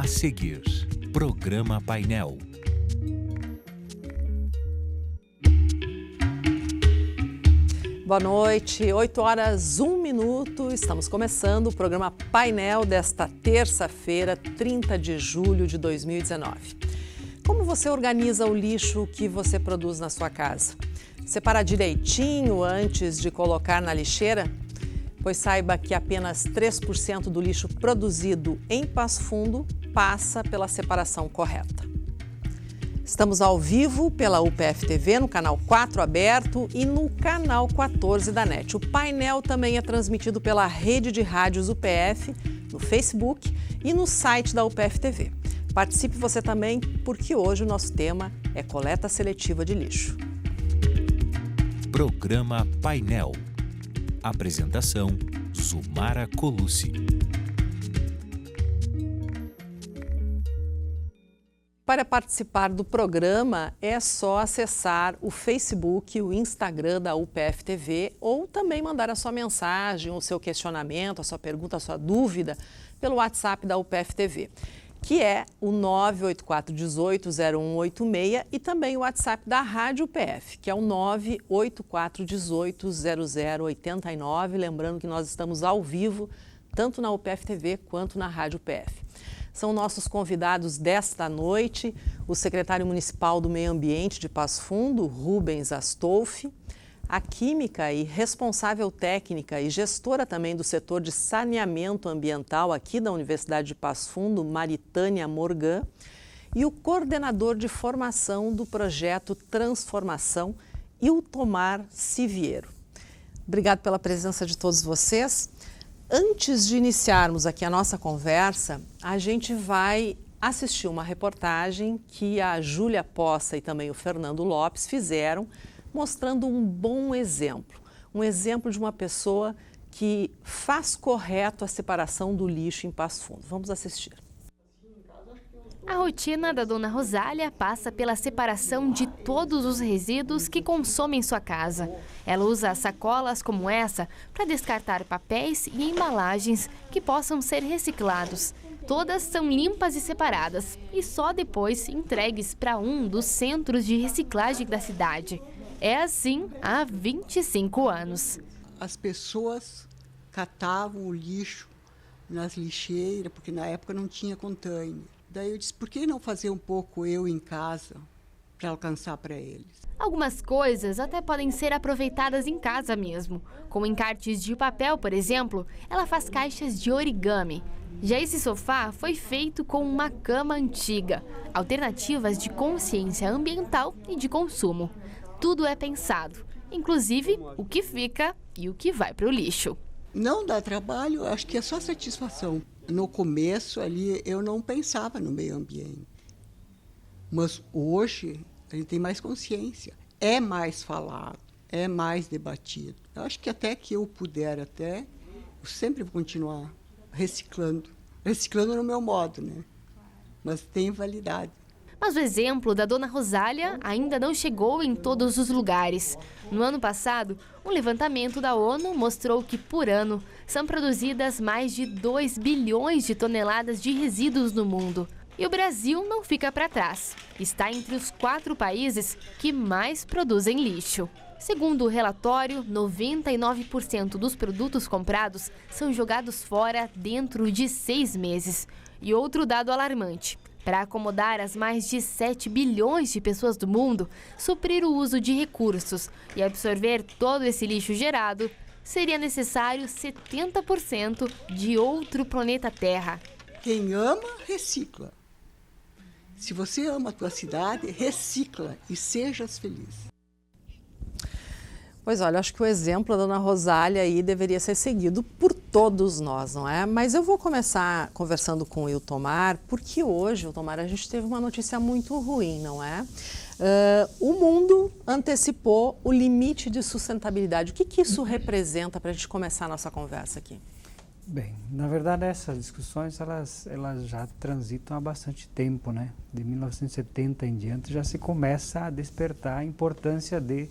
A seguir, Programa Painel. Boa noite, 8h01, estamos começando o programa Painel desta terça-feira, 30 de julho de 2019. Como você organiza o lixo que você produz na sua casa? Separa direitinho antes de colocar na lixeira? Pois saiba que apenas 3% do lixo produzido em Passo Fundo passa pela separação correta. Estamos ao vivo pela UPF TV, no canal 4 aberto e no canal 14 da NET. O painel também é transmitido pela rede de rádios UPF, no Facebook e no site da UPF TV. Participe você também, porque hoje o nosso tema é coleta seletiva de lixo. Programa Painel. Apresentação: Zumara Colucci. Para participar do programa, é só acessar o Facebook e o Instagram da UPF TV ou também mandar a sua mensagem, o seu questionamento, a sua pergunta, a sua dúvida pelo WhatsApp da UPF TV, que é o 984180186 e também o WhatsApp da Rádio UPF, que é o 984180089. Lembrando que nós estamos ao vivo, tanto na UPF TV quanto na Rádio UPF. São nossos convidados desta noite, o secretário municipal do Meio Ambiente de Passo Fundo, Rubens Astolfi, a química e responsável técnica e gestora também do setor de saneamento ambiental aqui da Universidade de Passo Fundo, Maritânia Morgan, e o coordenador de formação do projeto Transformação, Iltomar Siviero. Obrigado pela presença de todos vocês. Antes de iniciarmos aqui a nossa conversa, a gente vai assistir uma reportagem que a Júlia Poça e também o Fernando Lopes fizeram, mostrando um bom exemplo. Um exemplo de uma pessoa que faz correto a separação do lixo em Passo Fundo. Vamos assistir. A rotina da dona Rosália passa pela separação de todos os resíduos que consome em sua casa. Ela usa sacolas como essa para descartar papéis e embalagens que possam ser reciclados. Todas são limpas e separadas e só depois entregues para um dos centros de reciclagem da cidade. É assim há 25 anos. As pessoas catavam o lixo nas lixeiras, porque na época não tinha container. Daí eu disse, por que não fazer um pouco eu em casa para alcançar para eles? Algumas coisas até podem ser aproveitadas em casa mesmo. Como encartes de papel, por exemplo, ela faz caixas de origami. Já esse sofá foi feito com uma cama antiga. Alternativas de consciência ambiental e de consumo. Tudo é pensado, inclusive o que fica e o que vai para o lixo. Não dá trabalho, acho que é só satisfação. No começo ali eu não pensava no meio ambiente, mas hoje a gente tem mais consciência, é mais falado, é mais debatido. Eu acho que até que eu puder eu sempre vou continuar reciclando no meu modo, né? Mas tem validade. Mas o exemplo da dona Rosália ainda não chegou em todos os lugares. No ano passado, um levantamento da ONU mostrou que, por ano, são produzidas mais de 2 bilhões de toneladas de resíduos no mundo. E o Brasil não fica para trás. Está entre os 4 países que mais produzem lixo. Segundo o relatório, 99% dos produtos comprados são jogados fora dentro de 6 meses. E outro dado alarmante. Para acomodar as mais de 7 bilhões de pessoas do mundo, suprir o uso de recursos e absorver todo esse lixo gerado, seria necessário 70% de outro planeta Terra. Quem ama, recicla. Se você ama a tua cidade, recicla e sejas feliz. Pois olha, acho que o exemplo da dona Rosália aí deveria ser seguido por todos nós, não é? Mas eu vou começar conversando com o Iltomar, porque hoje, Iltomar, a gente teve uma notícia muito ruim, não é? O mundo antecipou o limite de sustentabilidade. O que isso representa para a gente começar a nossa conversa aqui? Bem, na verdade essas discussões elas já transitam há bastante tempo, né? De 1970 em diante já se começa a despertar a importância de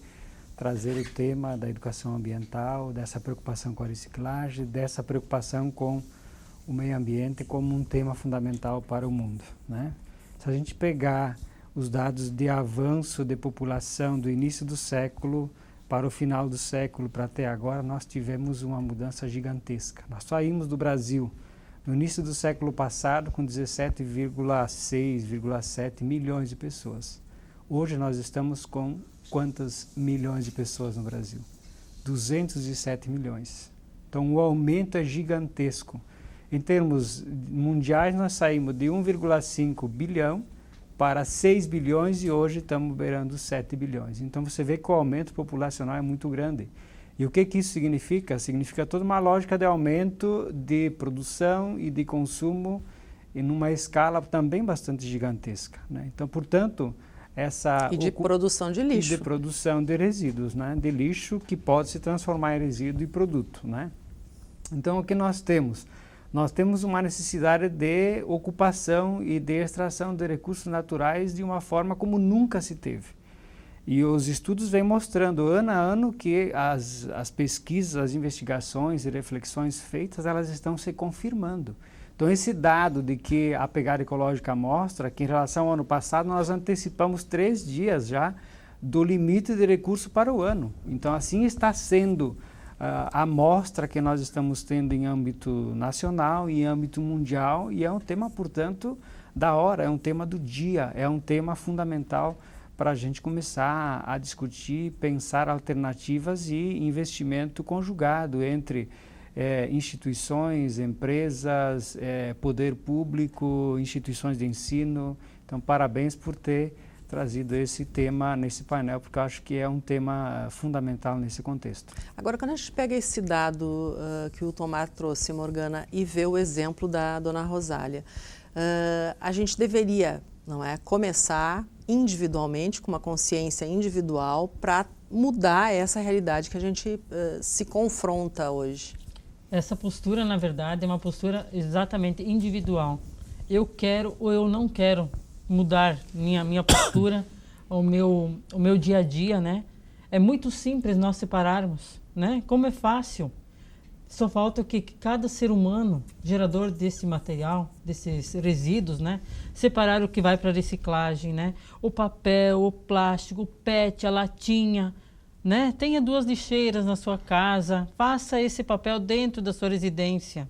trazer o tema da educação ambiental, dessa preocupação com a reciclagem, dessa preocupação com o meio ambiente como um tema fundamental para o mundo, né? Se a gente pegar os dados de avanço de população do início do século para o final do século, para até agora, nós tivemos uma mudança gigantesca. Nós saímos do Brasil no início do século passado com 17,6, 7 milhões de pessoas. Hoje nós estamos com quantas milhões de pessoas no Brasil? 207 milhões. Então o aumento é gigantesco. Em termos mundiais, nós saímos de 1,5 bilhão para 6 bilhões e hoje estamos beirando 7 bilhões. Então você vê que o aumento populacional é muito grande. E o que isso significa? Significa toda uma lógica de aumento de produção e de consumo em uma escala também bastante gigantesca, né? Então, portanto, e de produção de lixo. E de produção de resíduos, né? De lixo que pode se transformar em resíduo e produto, né? Então, o que nós temos? Nós temos uma necessidade de ocupação e de extração de recursos naturais de uma forma como nunca se teve. E os estudos vêm mostrando ano a ano que as pesquisas, as investigações e reflexões feitas, elas estão se confirmando. Então, esse dado de que a pegada ecológica mostra que, em relação ao ano passado, nós antecipamos 3 dias já do limite de recurso para o ano. Então, assim está sendo a amostra que nós estamos tendo em âmbito nacional e em âmbito mundial, e é um tema, portanto, da hora, é um tema do dia, é um tema fundamental para a gente começar a discutir, pensar alternativas e investimento conjugado entre instituições, empresas, poder público, instituições de ensino. Então, parabéns por ter trazido esse tema nesse painel, porque eu acho que é um tema fundamental nesse contexto. Agora, quando a gente pega esse dado que o Tomar trouxe, Morgana, e vê o exemplo da Dona Rosália, a gente deveria, não é, começar individualmente, com uma consciência individual, para mudar essa realidade que a gente se confronta hoje. Essa postura, na verdade, é uma postura exatamente individual. Eu quero ou eu não quero mudar minha postura, o meu dia a dia, né? É muito simples nós separarmos, né? Como é fácil. Só falta que cada ser humano, gerador desse material, desses resíduos, né? Separar o que vai para reciclagem, né? O papel, o plástico, o PET, a latinha, né? Tenha 2 lixeiras na sua casa, faça esse papel dentro da sua residência.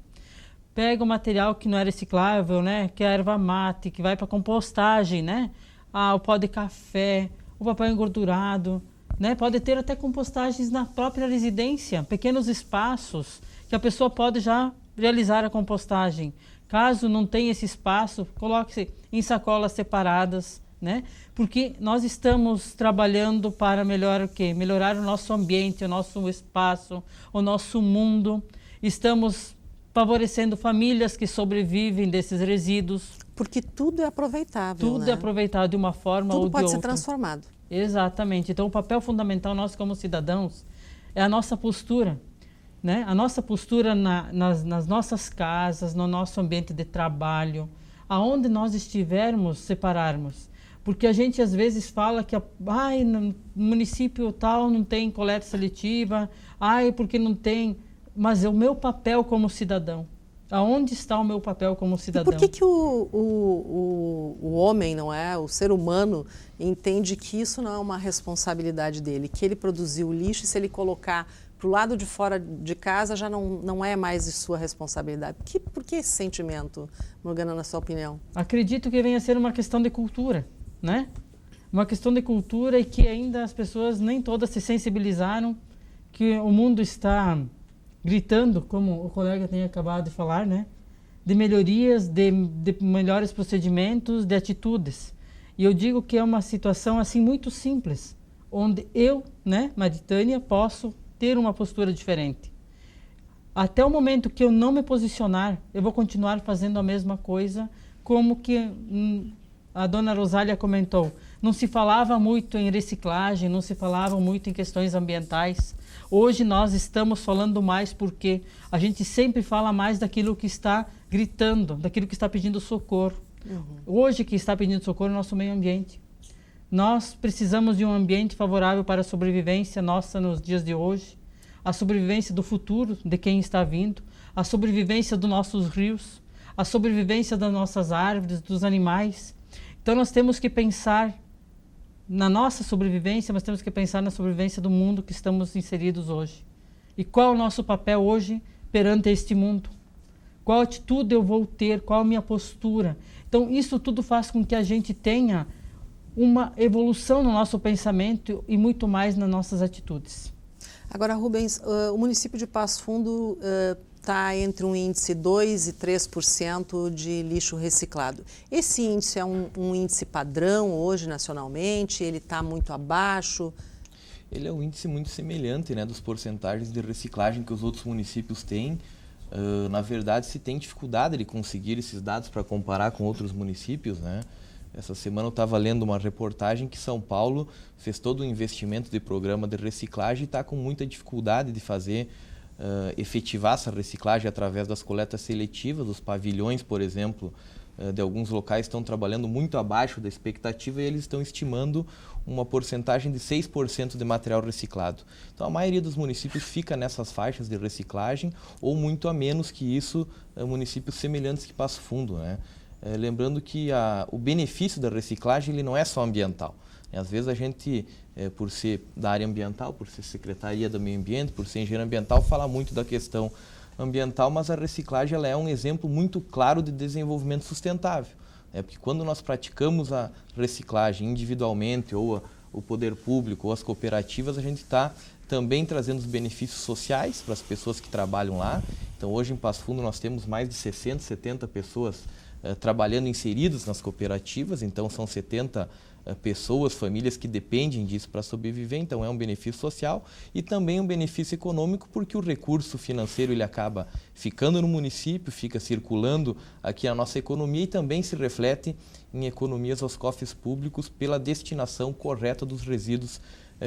Pega o material que não é reciclável, né? Que é a erva mate, que vai para compostagem, né? O pó de café, o papel engordurado, né? Pode ter até compostagens na própria residência, pequenos espaços que a pessoa pode já realizar a compostagem. Caso não tenha esse espaço, coloque-se em sacolas separadas, né? Porque nós estamos trabalhando para melhorar o quê? Melhorar o nosso ambiente, o nosso espaço, o nosso mundo. Estamos favorecendo famílias que sobrevivem desses resíduos. Porque tudo é aproveitável, Tudo né? é aproveitado de uma forma ou de outra. Tudo pode ser transformado. Exatamente. Então, o papel fundamental nós como cidadãos é a nossa postura, né? A nossa postura nas nossas casas, no nosso ambiente de trabalho, aonde nós estivermos, separarmos. Porque a gente às vezes fala que no município tal não tem coleta seletiva, porque não tem... Mas é o meu papel como cidadão. Aonde está o meu papel como cidadão? E por que o homem, não é, o ser humano, entende que isso não é uma responsabilidade dele, que ele produziu o lixo e se ele colocar para o lado de fora de casa já não é mais de sua responsabilidade? Por que esse sentimento, Morgana, na sua opinião? Acredito que venha a ser uma questão de cultura, né? Uma questão de cultura e que ainda as pessoas nem todas se sensibilizaram que o mundo está gritando, como o colega tem acabado de falar, né? De melhorias, de melhores procedimentos, de atitudes. E eu digo que é uma situação assim muito simples, onde eu, né, Maritânia, posso ter uma postura diferente. Até o momento que eu não me posicionar, eu vou continuar fazendo a mesma coisa, como que a Dona Rosália comentou. Não se falava muito em reciclagem, não se falava muito em questões ambientais. Hoje nós estamos falando mais porque a gente sempre fala mais daquilo que está gritando, daquilo que está pedindo socorro. Hoje que está pedindo socorro é o nosso meio ambiente. Nós precisamos de um ambiente favorável para a sobrevivência nossa nos dias de hoje, a sobrevivência do futuro de quem está vindo, a sobrevivência dos nossos rios, a sobrevivência das nossas árvores, dos animais. Então nós temos que pensar na nossa sobrevivência, mas temos que pensar na sobrevivência do mundo que estamos inseridos hoje. E qual é o nosso papel hoje perante este mundo? Qual atitude eu vou ter? Qual a minha postura? Então isso tudo faz com que a gente tenha uma evolução no nosso pensamento e muito mais nas nossas atitudes. Agora, Rubens, o município de Passo Fundo está entre um índice 2% e 3% de lixo reciclado. Esse índice é um índice padrão hoje nacionalmente? Ele está muito abaixo? Ele é um índice muito semelhante, né, das porcentagens de reciclagem que os outros municípios têm. Na verdade, se tem dificuldade de conseguir esses dados para comparar com outros municípios, né? Essa semana eu estava lendo uma reportagem que São Paulo fez todo o investimento de programa de reciclagem e está com muita dificuldade de fazer, efetivar essa reciclagem através das coletas seletivas. Os pavilhões, por exemplo, de alguns locais estão trabalhando muito abaixo da expectativa e eles estão estimando uma porcentagem de 6% de material reciclado. Então a maioria dos municípios fica nessas faixas de reciclagem ou muito a menos que isso, municípios semelhantes que Passo Fundo, né? Lembrando que o benefício da reciclagem ele não é só ambiental. Às vezes a gente, por ser da área ambiental, por ser Secretaria do Meio Ambiente, por ser engenheiro ambiental, fala muito da questão ambiental, mas a reciclagem ela é um exemplo muito claro de desenvolvimento sustentável. Porque quando nós praticamos a reciclagem individualmente, ou o poder público, ou as cooperativas, a gente está também trazendo os benefícios sociais para as pessoas que trabalham lá. Então hoje em Passo Fundo nós temos mais de 60, 70 pessoas trabalhando inseridas nas cooperativas, então são 70 pessoas, famílias que dependem disso para sobreviver, então é um benefício social e também um benefício econômico, porque o recurso financeiro ele acaba ficando no município, fica circulando aqui a nossa economia e também se reflete em economias aos cofres públicos pela destinação correta dos resíduos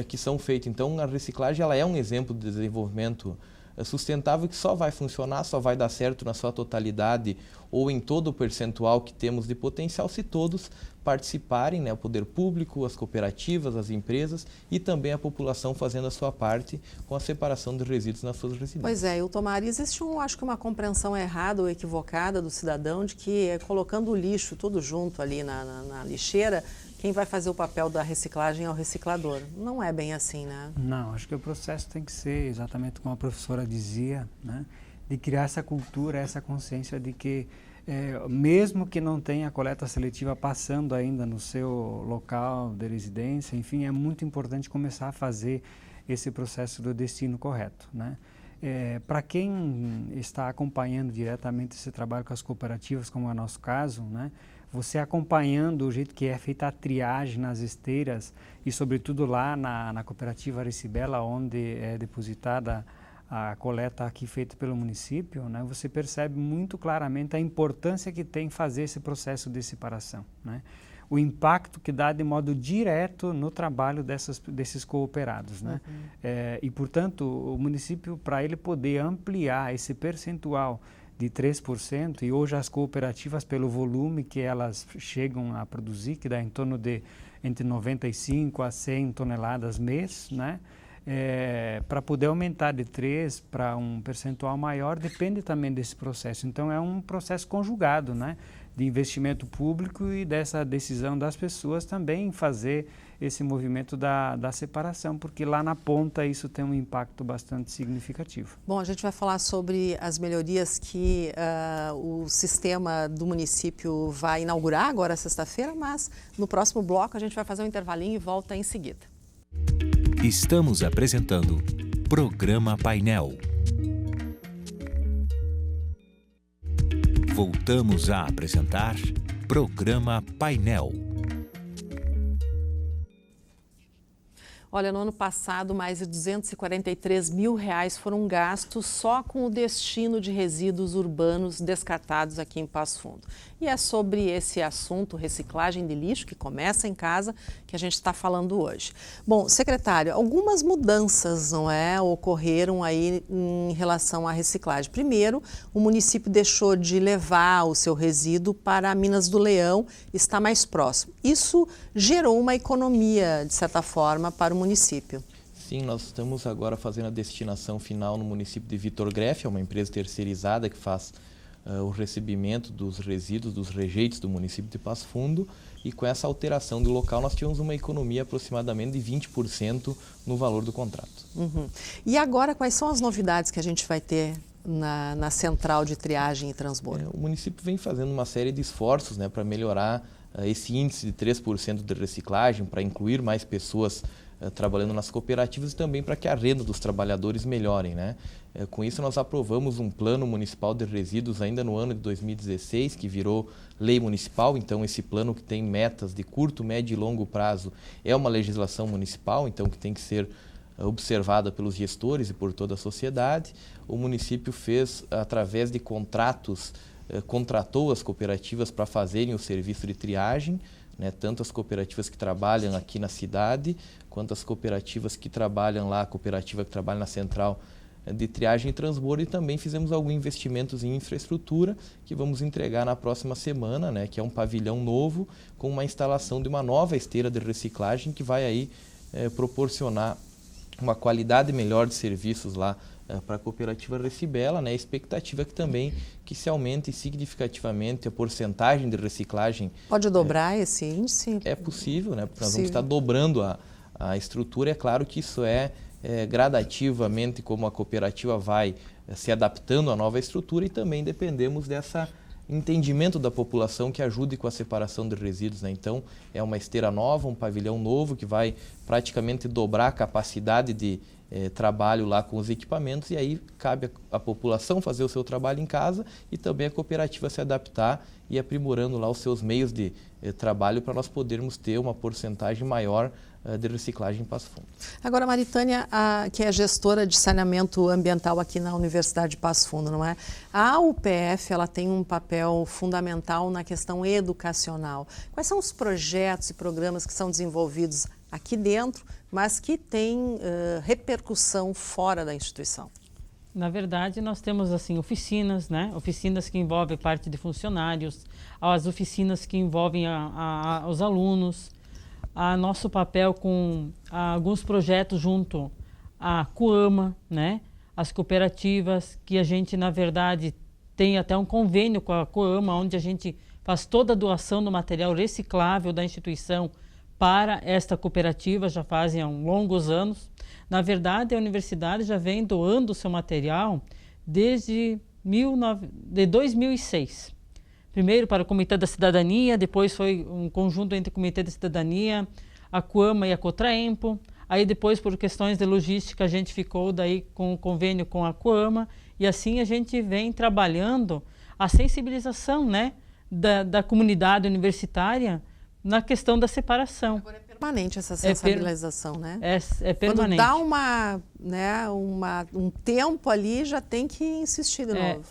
que são feitos. Então a reciclagem ela é um exemplo de desenvolvimento sustentável que só vai funcionar, só vai dar certo na sua totalidade ou em todo o percentual que temos de potencial se todos participarem, né, o poder público, as cooperativas, as empresas e também a população fazendo a sua parte com a separação de resíduos nas suas residências. Pois é, Iltomar, existe acho que uma compreensão errada ou equivocada do cidadão de que colocando o lixo tudo junto ali na lixeira, quem vai fazer o papel da reciclagem é o reciclador. Não é bem assim, né? Não, acho que o processo tem que ser exatamente como a professora dizia, né? De criar essa cultura, essa consciência de que mesmo que não tenha coleta seletiva passando ainda no seu local de residência, enfim, é muito importante começar a fazer esse processo do destino correto, né? Para quem está acompanhando diretamente esse trabalho com as cooperativas, como é o nosso caso, né? Você acompanhando o jeito que é feita a triagem nas esteiras e sobretudo lá na cooperativa Aricibela, onde é depositada a coleta aqui feita pelo município, né? Você percebe muito claramente a importância que tem fazer esse processo de separação, né? O impacto que dá de modo direto no trabalho desses cooperados, né? E, portanto, o município, para ele poder ampliar esse percentual de 3%, e hoje as cooperativas, pelo volume que elas chegam a produzir, que dá em torno de entre 95 a 100 toneladas mês, né? Para poder aumentar de 3 para um percentual maior, depende também desse processo. Então, é um processo conjugado, né? De investimento público e dessa decisão das pessoas também fazer esse movimento da separação, porque lá na ponta isso tem um impacto bastante significativo. Bom, a gente vai falar sobre as melhorias que o sistema do município vai inaugurar agora sexta-feira, mas no próximo bloco a gente vai fazer um intervalinho e volta em seguida. Estamos apresentando Programa Painel. Voltamos a apresentar Programa Painel. Olha, no ano passado, mais de R$243 mil foram gastos só com o destino de resíduos urbanos descartados aqui em Passo Fundo. E é sobre esse assunto, reciclagem de lixo, que começa em casa, que a gente está falando hoje. Bom, secretário, algumas mudanças, não é, ocorreram aí em relação à reciclagem. Primeiro, o município deixou de levar o seu resíduo para Minas do Leão, está mais próximo. Isso gerou uma economia, de certa forma, para o município. Sim, nós estamos agora fazendo a destinação final no município de Vitor Greff, é uma empresa terceirizada que faz o recebimento dos resíduos, dos rejeitos do município de Passo Fundo, e com essa alteração de local nós tivemos uma economia aproximadamente de 20% no valor do contrato. Uhum. E agora, quais são as novidades que a gente vai ter na central de triagem e transbordo? O município vem fazendo uma série de esforços, né, para melhorar esse índice de 3% de reciclagem, para incluir mais pessoas trabalhando nas cooperativas e também para que a renda dos trabalhadores melhorem, né? Com isso nós aprovamos um plano municipal de resíduos ainda no ano de 2016, que virou lei municipal. Então esse plano, que tem metas de curto, médio e longo prazo, é uma legislação municipal, então que tem que ser observada pelos gestores e por toda a sociedade. O município fez, através de contratos, contratou as cooperativas para fazerem o serviço de triagem, né, tanto as cooperativas que trabalham aqui na cidade, quanto as cooperativas que trabalham lá, a cooperativa que trabalha na central de triagem e transbordo, e também fizemos alguns investimentos em infraestrutura que vamos entregar na próxima semana, né, que é um pavilhão novo com uma instalação de uma nova esteira de reciclagem que vai aí proporcionar uma qualidade melhor de serviços lá para a cooperativa Recibela, né? A expectativa é que também que se aumente significativamente a porcentagem de reciclagem. Pode dobrar esse índice? É possível, né? Porque nós vamos estar dobrando a estrutura. É claro que isso é gradativamente, como a cooperativa vai se adaptando à nova estrutura, e também dependemos dessa entendimento da população que ajude com a separação de resíduos, né? Então, é uma esteira nova, um pavilhão novo que vai praticamente dobrar a capacidade de trabalho lá com os equipamentos, e aí cabe a população fazer o seu trabalho em casa e também a cooperativa se adaptar e aprimorando lá os seus meios de trabalho para nós podermos ter uma porcentagem maior de reciclagem em Passo Fundo. Agora, Maritânia, que é gestora de saneamento ambiental aqui na Universidade de Passo Fundo, não é? A UPF, ela tem um papel fundamental na questão educacional. Quais são os projetos e programas que são desenvolvidos aqui dentro, mas que têm repercussão fora da instituição? Na verdade, nós temos assim oficinas, né? Oficinas que envolvem parte de funcionários, as oficinas que envolvem os alunos, nosso papel com alguns projetos junto à Coama, né? As cooperativas, que a gente, na verdade, tem até um convênio com a Coama, onde a gente faz toda a doação do material reciclável da instituição para esta cooperativa, já fazem longos anos. Na verdade, a universidade já vem doando o seu material desde 2006. Primeiro para o Comitê da Cidadania, depois foi um conjunto entre o Comitê da Cidadania, a Coama e a Cotraempo. Aí depois, por questões de logística, a gente ficou daí com o convênio com a Coama, e assim a gente vem trabalhando a sensibilização, né, da comunidade universitária na questão da separação. Agora é permanente essa sensibilização, né? É permanente. Quando dá um tempo ali, já tem que insistir de novo.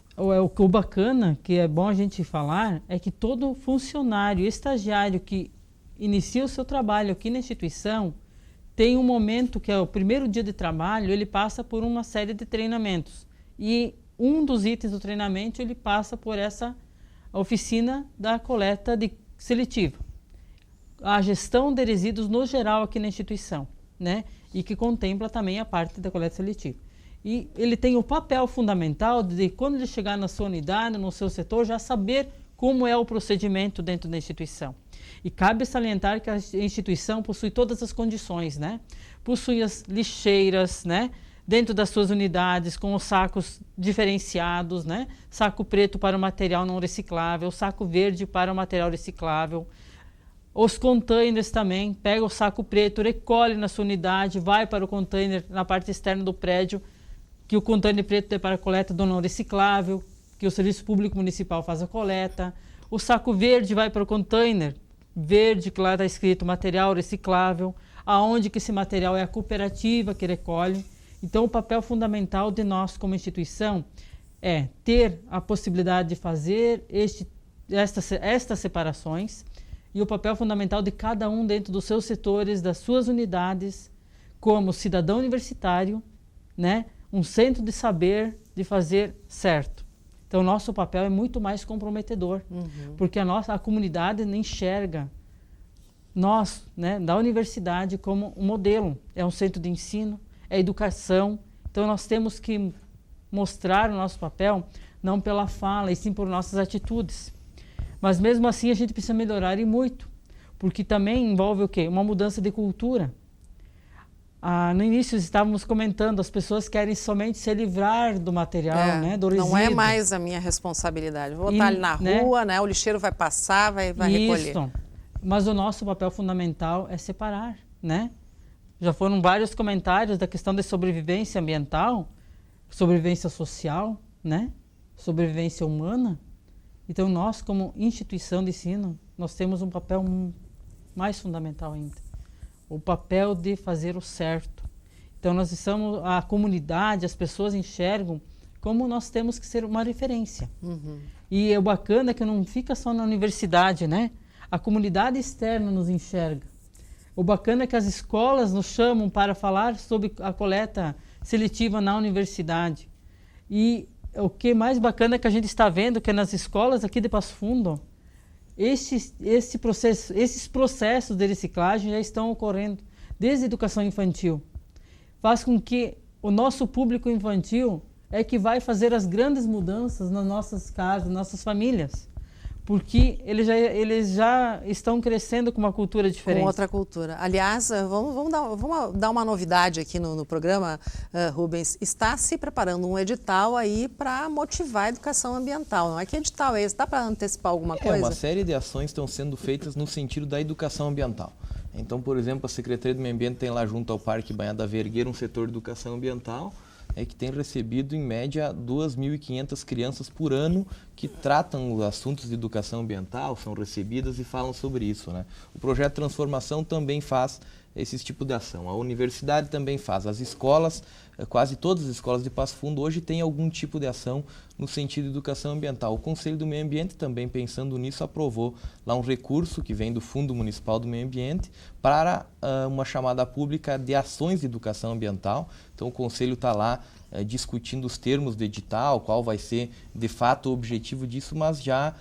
O bacana, que é bom a gente falar, é que todo funcionário, estagiário que inicia o seu trabalho aqui na instituição, tem um momento que é o primeiro dia de trabalho, ele passa por uma série de treinamentos. E um dos itens do treinamento, ele passa por essa oficina da coleta seletiva. A gestão de resíduos no geral aqui na instituição, né? E que contempla também a parte da coleta seletiva. E ele tem o papel fundamental de, quando ele chegar na sua unidade, no seu setor, já saber como é o procedimento dentro da instituição. E cabe salientar que a instituição possui todas as condições, né? Possui as lixeiras, né? Dentro das suas unidades, com os sacos diferenciados, né? Saco preto para o material não reciclável, saco verde para o material reciclável. Os containers também, pega o saco preto, recolhe na sua unidade, vai para o container na parte externa do prédio, que o container preto é para a coleta do não reciclável, que o Serviço Público Municipal faz a coleta. O saco verde vai para o container verde, que lá está escrito material reciclável, aonde que esse material é a cooperativa que recolhe. Então, o papel fundamental de nós como instituição é ter a possibilidade de fazer estas separações, e o papel fundamental de cada um dentro dos seus setores, das suas unidades, como cidadão universitário, né? Um centro de saber de fazer certo. Então, nosso papel é muito mais comprometedor, porque a comunidade enxerga nós, né, da universidade como um modelo. É um centro de ensino, é educação. Então nós temos que mostrar o nosso papel não pela fala, e sim por nossas atitudes. Mas mesmo assim a gente precisa melhorar e muito, porque também envolve o quê? Uma mudança de cultura. No início estávamos comentando, as pessoas querem somente se livrar do material, né, do resíduo. Não é mais a minha responsabilidade. Vou botar ali na rua, né, o lixeiro vai passar, vai recolher. Isso. Mas o nosso papel fundamental é separar, né? Já foram vários comentários da questão da sobrevivência ambiental, sobrevivência social, né? Sobrevivência humana. Então nós, como instituição de ensino, nós temos um papel mais fundamental ainda. O papel de fazer o certo. Então nós estamos, a comunidade, as pessoas enxergam como nós temos que ser uma referência. E o bacana é que não fica só na universidade, né? A comunidade externa nos enxerga. O bacana é que as escolas nos chamam para falar sobre a coleta seletiva na universidade. E o que mais bacana é que a gente está vendo que nas escolas aqui de Passo Fundo, esses processos de reciclagem já estão ocorrendo desde a educação infantil. Faz com que o nosso público infantil é que vai fazer as grandes mudanças nas nossas casas, nas nossas famílias. Porque eles já estão crescendo com uma cultura diferente. Com outra cultura. Aliás, vamos dar uma novidade aqui no programa, Rubens. Está se preparando um edital aí para motivar a educação ambiental. Não é que edital é esse? Dá para antecipar alguma coisa? Uma série de ações estão sendo feitas no sentido da educação ambiental. Então, por exemplo, a Secretaria do Meio Ambiente tem lá junto ao Parque Banhada Vergueira um setor de educação ambiental, que tem recebido, em média, 2.500 crianças por ano que tratam os assuntos de educação ambiental, são recebidas e falam sobre isso, né? O projeto Transformação também faz esse tipo de ação. A universidade também faz. As escolas, quase todas as escolas de Passo Fundo hoje têm algum tipo de ação no sentido de educação ambiental. O Conselho do Meio Ambiente também, pensando nisso, aprovou lá um recurso que vem do Fundo Municipal do Meio Ambiente para uma chamada pública de ações de educação ambiental. Então o Conselho está lá discutindo os termos do edital, qual vai ser de fato o objetivo disso, mas já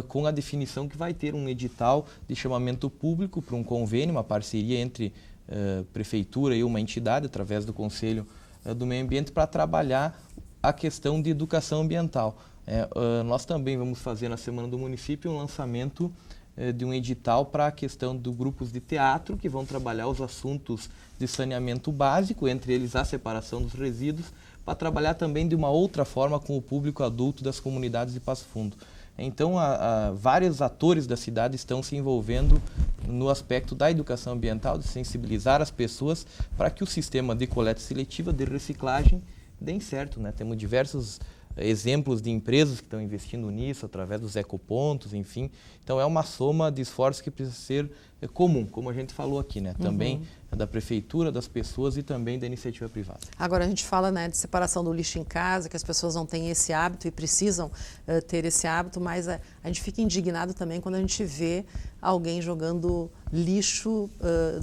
com a definição que vai ter um edital de chamamento público para um convênio, uma parceria entre prefeitura e uma entidade, através do Conselho do Meio Ambiente, para trabalhar a questão de educação ambiental. Nós também vamos fazer na Semana do Município um lançamento de um edital para a questão dos grupos de teatro, que vão trabalhar os assuntos de saneamento básico, entre eles a separação dos resíduos, para trabalhar também de uma outra forma com o público adulto das comunidades de Passo Fundo. Então, vários atores da cidade estão se envolvendo no aspecto da educação ambiental, de sensibilizar as pessoas para que o sistema de coleta seletiva, de reciclagem, dê certo, né? Temos diversos exemplos de empresas que estão investindo nisso, através dos ecopontos, enfim. Então, é uma soma de esforços que precisa ser comum, como a gente falou aqui, né? Também da prefeitura, das pessoas e também da iniciativa privada. Agora, a gente fala, né, de separação do lixo em casa, que as pessoas não têm esse hábito e precisam ter esse hábito, mas a gente fica indignado também quando a gente vê alguém jogando lixo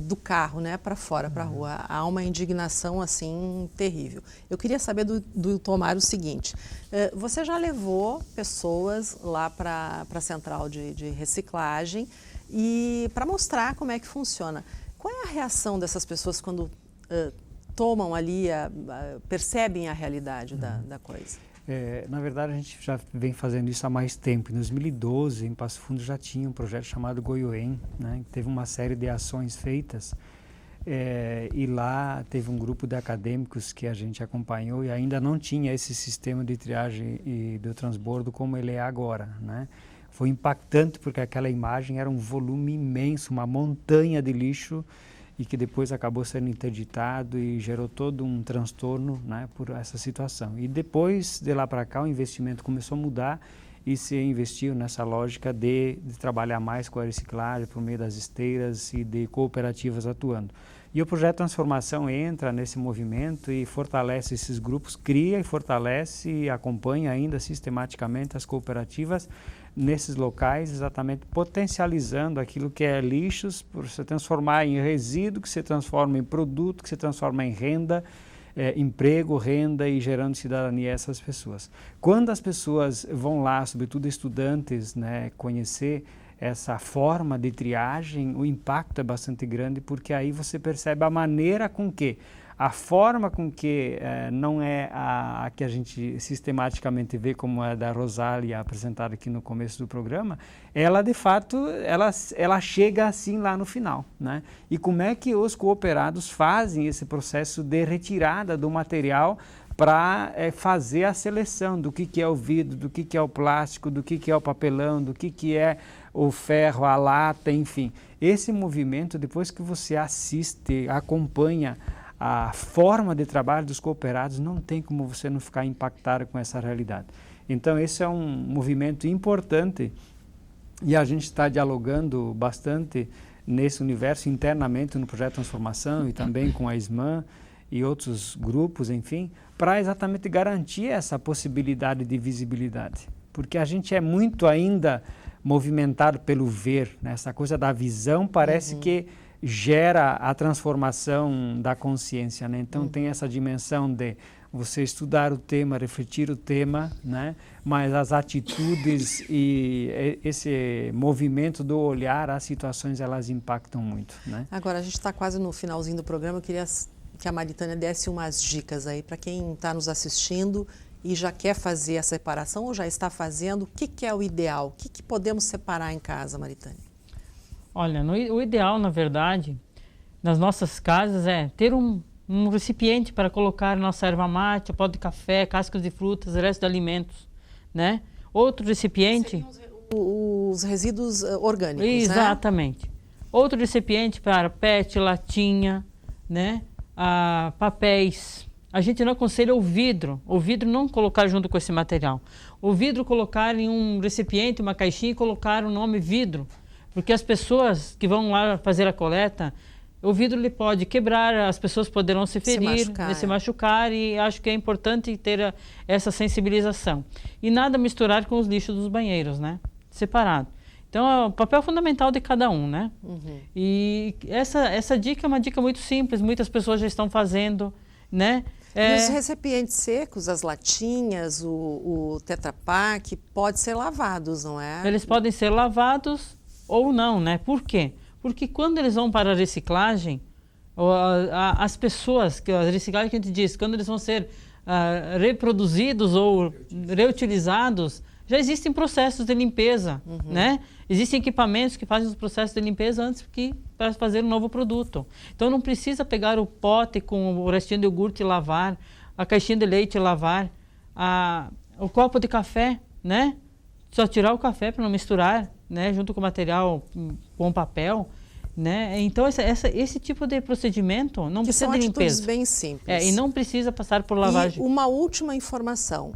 do carro, né, para fora, para a rua. Há uma indignação, assim, terrível. Eu queria saber do Tomar o seguinte, você já levou pessoas lá para a central de reciclagem e para mostrar como é que funciona. Qual é a reação dessas pessoas quando tomam ali, percebem a realidade da coisa? Na verdade, a gente já vem fazendo isso há mais tempo. Em 2012, em Passo Fundo, já tinha um projeto chamado Goiôem, né? Teve uma série de ações feitas e lá teve um grupo de acadêmicos que a gente acompanhou e ainda não tinha esse sistema de triagem e do transbordo como ele é agora, né? Foi impactante porque aquela imagem era um volume imenso, uma montanha de lixo e que depois acabou sendo interditado e gerou todo um transtorno, né, por essa situação. E depois, de lá para cá, o investimento começou a mudar e se investiu nessa lógica de trabalhar mais com a reciclagem por meio das esteiras e de cooperativas atuando. E o projeto Transformação entra nesse movimento e fortalece esses grupos, cria e fortalece e acompanha ainda sistematicamente as cooperativas nesses locais, exatamente potencializando aquilo que é lixos, por se transformar em resíduo, que se transforma em produto, que se transforma em renda, emprego, renda e gerando cidadania a essas pessoas. Quando as pessoas vão lá, sobretudo estudantes, né, conhecer essa forma de triagem, o impacto é bastante grande, porque aí você percebe a maneira com que a forma com que não é a que a gente sistematicamente vê, como é da Rosália apresentada aqui no começo do programa, ela de fato, ela chega assim lá no final, né? E como é que os cooperados fazem esse processo de retirada do material para fazer a seleção do que é o vidro, do que é o plástico, do que é o papelão, do que é o ferro, a lata, enfim. Esse movimento, depois que você assiste, acompanha a forma de trabalho dos cooperados, não tem como você não ficar impactado com essa realidade. Então, esse é um movimento importante e a gente está dialogando bastante nesse universo internamente no Projeto Transformação e também com a SMAN e outros grupos, enfim, para exatamente garantir essa possibilidade de visibilidade. Porque a gente é muito ainda movimentado pelo ver, né? Essa coisa da visão parece que gera a transformação da consciência, né? Então tem essa dimensão de você estudar o tema, refletir o tema, né? Mas as atitudes e esse movimento do olhar, as situações, elas impactam muito, né? Agora, a gente está quase no finalzinho do programa, eu queria que a Maritânia desse umas dicas aí para quem está nos assistindo e já quer fazer a separação ou já está fazendo. O que é o ideal? O que podemos separar em casa, Maritânia? Olha, o ideal, na verdade, nas nossas casas é ter um recipiente para colocar nossa erva mate, pó de café, cascas de frutas, restos de alimentos, né? Outro recipiente... Seriam os resíduos orgânicos, exatamente. Né? Outro recipiente para PET, latinha, né? Papéis. A gente não aconselha o vidro não colocar junto com esse material. O vidro colocar em um recipiente, uma caixinha e colocar o nome vidro, porque as pessoas que vão lá fazer a coleta, o vidro ele pode quebrar, as pessoas poderão se ferir, se machucar, e acho que é importante ter essa sensibilização. E nada misturar com os lixos dos banheiros, né? Separado. Então, o papel fundamental de cada um, né? E essa dica é uma dica muito simples, muitas pessoas já estão fazendo, né? E os recipientes secos, as latinhas, o Tetra Pak, podem ser lavados, não é? Eles podem ser lavados ou não, né? Por quê? Porque quando eles vão para a reciclagem, as pessoas, a reciclagem que a gente diz, quando eles vão ser reproduzidos ou reutilizados, já existem processos de limpeza, né? Existem equipamentos que fazem os processos de limpeza antes para fazer um novo produto. Então não precisa pegar o pote com o restinho de iogurte e lavar, a caixinha de leite e lavar, o copo de café, né? Só tirar o café para não misturar, né? Junto com o material, com o papel. Né? Então, esse tipo de procedimento não precisa de limpeza. São atitudes bem simples. E não precisa passar por lavagem. E uma última informação.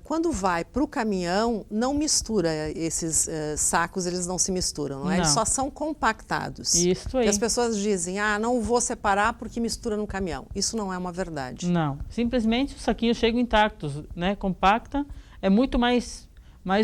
Quando vai para o caminhão, não mistura esses sacos, eles não se misturam, não é? Eles só são compactados. Isso aí. E as pessoas dizem, não vou separar porque mistura no caminhão. Isso não é uma verdade. Não. Simplesmente os saquinhos chegam intactos, né? Compacta, é muito mais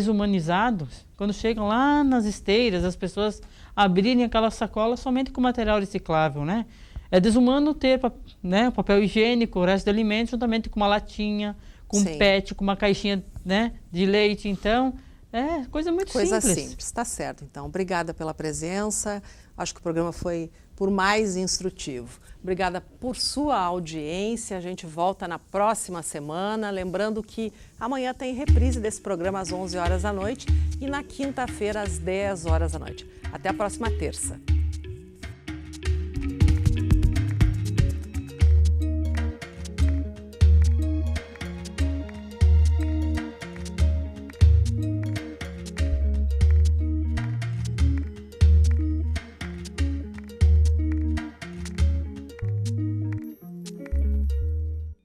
humanizado. Quando chegam lá nas esteiras, as pessoas abrirem aquela sacola somente com material reciclável, né? É desumano ter, né, papel higiênico, o resto de alimentos, juntamente com uma latinha, com um PET, com uma caixinha, né, de leite. Então, é coisa muito simples. Coisa simples, tá certo. Então, obrigada pela presença. Acho que o programa foi por mais instrutivo. Obrigada por sua audiência. A gente volta na próxima semana. Lembrando que amanhã tem reprise desse programa às 11 horas da noite e na quinta-feira às 10 horas da noite. Até a próxima terça.